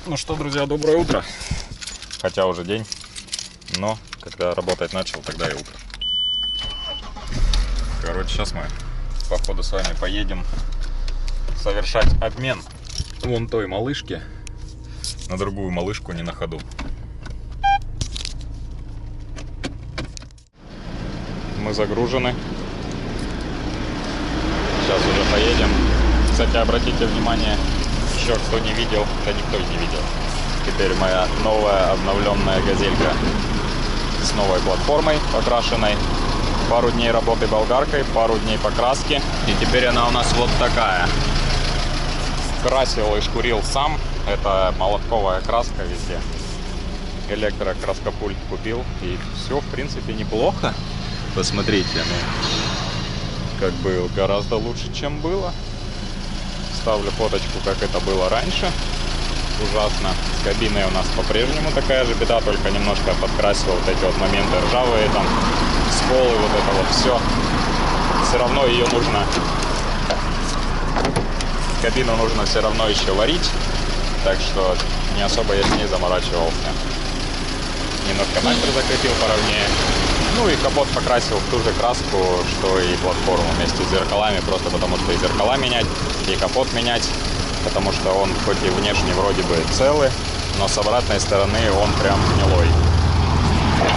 Ну что, друзья, доброе утро. Хотя уже день, но когда работать начал, тогда и утро. Короче, сейчас мы, походу, с вами поедем совершать обмен вон той малышки на другую малышку не на ходу. Мы загружены. Сейчас уже поедем. Кстати, обратите внимание, еще кто не видел, да никто и не видел. Теперь моя новая обновленная газелька с новой платформой покрашенной. Пару дней работы болгаркой, пару дней покраски. И теперь она у нас вот такая. Красил и шкурил сам. Это молотковая краска везде. Электрокраскопульт купил. И все, в принципе, неплохо. Посмотрите, ну, как бы гораздо лучше, чем было. Ставлю фоточку, как это было раньше. Ужасно. С кабиной у нас по-прежнему такая же беда, только немножко подкрасил вот эти вот моменты ржавые, там, сколы, вот это вот все. Все равно ее нужно, кабину нужно все равно еще варить, так что не особо я с ней заморачивался. Немножко мастер закрепил поровнее. Ну и капот покрасил в ту же краску, что и платформу вместе с зеркалами, просто потому что и зеркала менять, и капот менять, потому что он хоть и внешне вроде бы целый, но с обратной стороны он прям гнилой.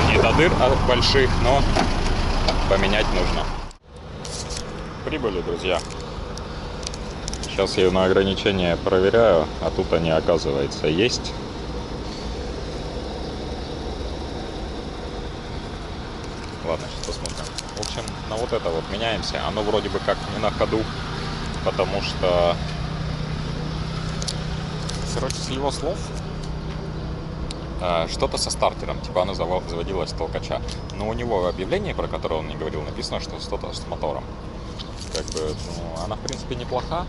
Не до дыр больших, но поменять нужно. Прибыли, друзья. Сейчас я на ограничения проверяю, а тут они, оказывается, есть. Ладно, сейчас посмотрим. В общем, на вот это вот меняемся. Оно вроде бы как не на ходу, потому что, короче, с его слов, что-то со стартером, типа оно заводилось с толкача. Но у него в объявлении, про которое он мне говорил, написано, что что-то с мотором. Как бы, ну, она в принципе неплоха.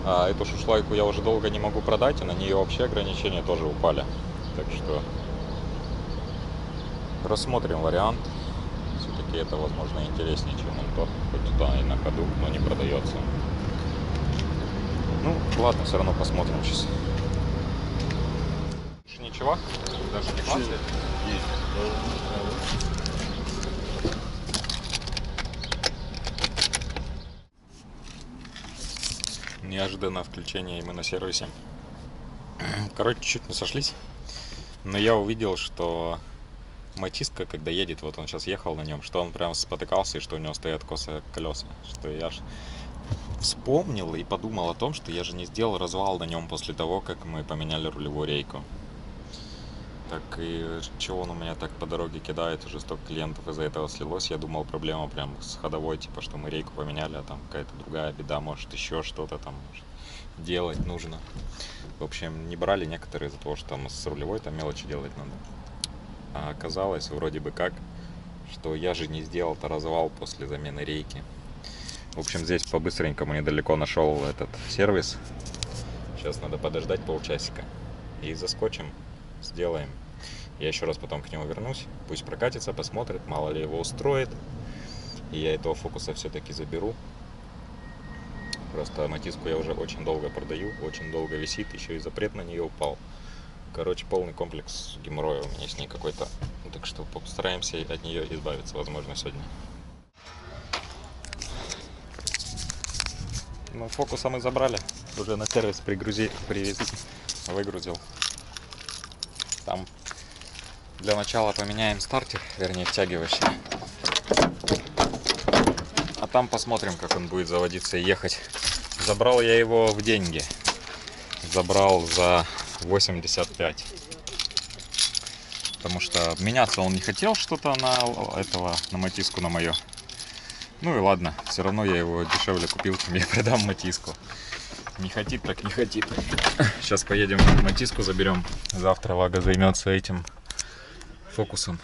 Эту шушлайку я уже долго не могу продать, и на нее вообще ограничения тоже упали. Так что рассмотрим вариант. Все-таки это, возможно, интереснее, чем он тот, хоть туда и на ходу, но не продается. Ну, ладно, все равно посмотрим сейчас. Ничего? Даже не классно? Есть. Неожиданное включение, и мы на сервисе. Короче, чуть не сошлись. Но я увидел, что Матиска, когда едет, вот он сейчас ехал на нем, что он прям спотыкался, и что у него стоят косые колеса. Что я ж вспомнил и подумал о том, что я же не сделал развал на нем после того, как мы поменяли рулевую рейку. Так и чего он у меня так по дороге кидает, уже столько клиентов из-за этого слилось. Я думал, проблема прям с ходовой, типа, что мы рейку поменяли, а там какая-то другая беда, может еще что-то там делать нужно. В общем, не брали некоторые из-за того, что там с рулевой там мелочи делать надо. А оказалось вроде бы как, что я же не сделал-то развал после замены рейки. В общем, здесь по-быстренькому недалеко нашел этот сервис. Сейчас надо подождать полчасика и заскочим, сделаем. Я еще раз потом к нему вернусь, пусть прокатится, посмотрит, мало ли его устроит. И я этого фокуса все-таки заберу. Просто Матиску я уже очень долго продаю, очень долго висит, еще и запрет на нее упал. Короче, полный комплекс геморроя у меня с ней какой-то. Так что постараемся от нее избавиться, возможно, сегодня. Ну, фокуса мы забрали. Уже на сервис привезли, выгрузил. Там для начала поменяем стартер, вернее втягивающий. А там посмотрим, как он будет заводиться и ехать. Забрал я его в деньги. Забрал за 85. Потому что меняться он не хотел что-то на Матиску, на мою. Ну и ладно, все равно я его дешевле купил, чем я продам Матиску. Не хотит, так не хотит. Сейчас поедем Матиску заберем. Завтра Вага займется этим фокусом.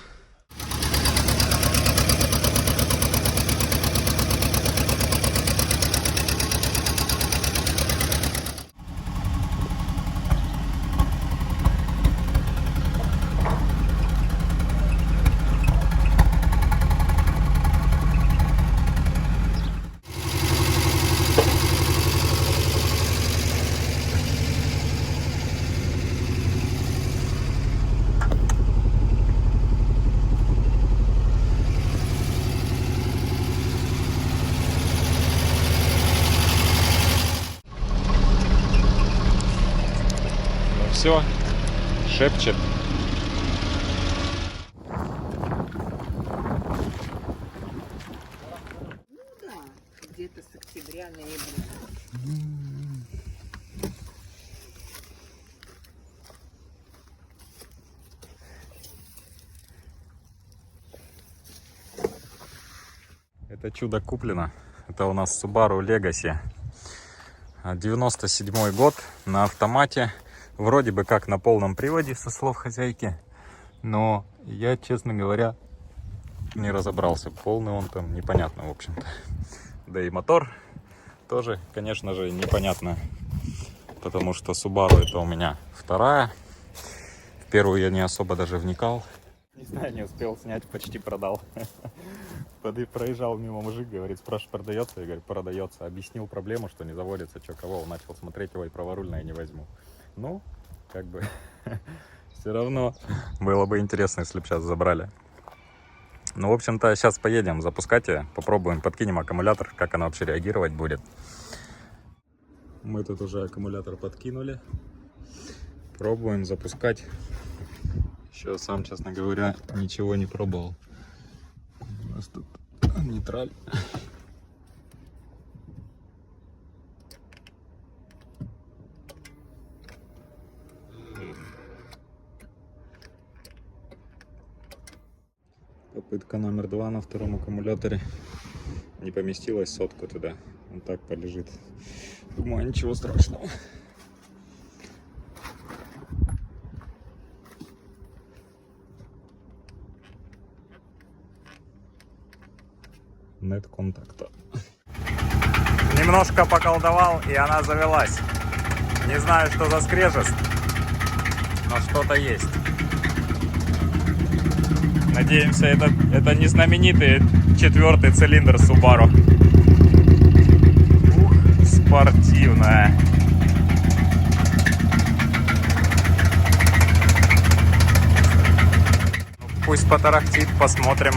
все шепчет. Ну да, где-то с октября-ноября. Это чудо куплено. Это у нас Subaru Legacy. 97 год, на автомате. Вроде бы как на полном приводе, со слов хозяйки. Но я, честно говоря, не разобрался. Полный он там непонятно, в общем-то. Да и мотор тоже, конечно же, непонятно. Потому что Subaru это у меня вторая. В первую я не особо даже вникал. Не знаю, не успел снять, почти продал. Проезжал мимо мужик, говорит, спрашивает, продается? Я говорю, продается. Объяснил проблему, что не заводится, что кого. Он начал смотреть его, и праворульное не возьму. Ну, как бы, все равно было бы интересно, если бы сейчас забрали. Ну, в общем-то, сейчас поедем запускать ее, попробуем, подкинем аккумулятор, как она вообще реагировать будет. Мы тут уже аккумулятор подкинули. Пробуем запускать. Еще сам, честно говоря, ничего не пробовал. У нас тут нейтраль. Попытка номер 2 на втором аккумуляторе. Не поместилась сотку туда. Он так полежит. Думаю, ничего страшного. Нет контакта. Немножко поколдовал, и она завелась. Не знаю, что за скрежет, но что-то есть. Надеемся, это не знаменитый 4-й цилиндр Subaru. Ух, спортивная. Пусть потарахтит, посмотрим.